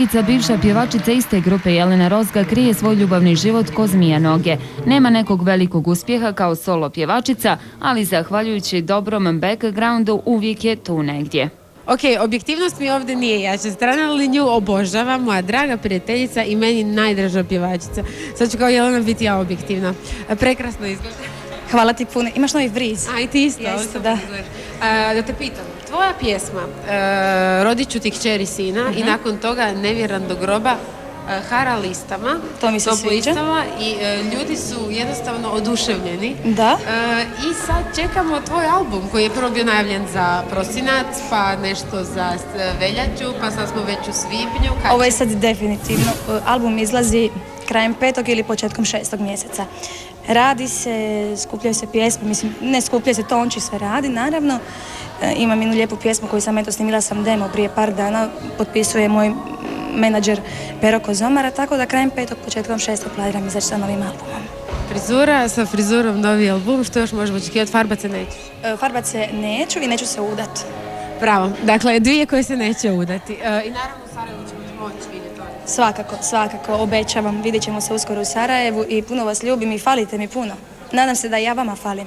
Dragica, bivša pjevačica iste grupe Jelena Rozga, krije svoj ljubavni život ko zmija noge. Nema nekog velikog uspjeha kao solo pjevačica, ali zahvaljujući dobrom backgroundu uvijek je tu negdje. Ok, objektivnost mi ovdje nije jača strana, ali nju obožavam, moja draga prijateljica i meni najdraža pjevačica. Sad ću kao Jelena biti ja objektivna. Prekrasno izgleda. Hvala ti puno. Imaš novi vriz? A i ti isto. Ja isto, da. Da te pitam, tvoja pjesma Rodit ću ti kćeri sina i nakon toga Nevjeran do groba hara listama. To mi se sviđa. I ljudi su jednostavno oduševljeni. Da. I sad čekamo tvoj album koji je prvo bio najavljen za prosinac, pa nešto za veljaču, pa sad smo već u svibnju. Ovo je sad definitivno. Album izlazi krajem 5. ili početkom 6. mjeseca. Radi se, skupljaju se pjesme, mislim, ne skupljaju se, tonči se radi, naravno. Imam jednu lijepu pjesmu koju sam snimila sam demo prije par dana, potpisuje moj menadžer Pero Kozomara, tako da krajem 5. početkom 6. planiram izaći sa novim albumom. Frizura sa frizurom, novi album, što još možemo očekivati? Farbat se neću? Farbat se neću i neću se udati. Bravo, dakle dvije koje se neće udati. I naravno u Sarajevu ćemo ti moći vidjeti to. Svakako, obećavam, vidjet ćemo se uskoro u Sarajevu i puno vas ljubim i falite mi puno. Nadam se da ja vama falim.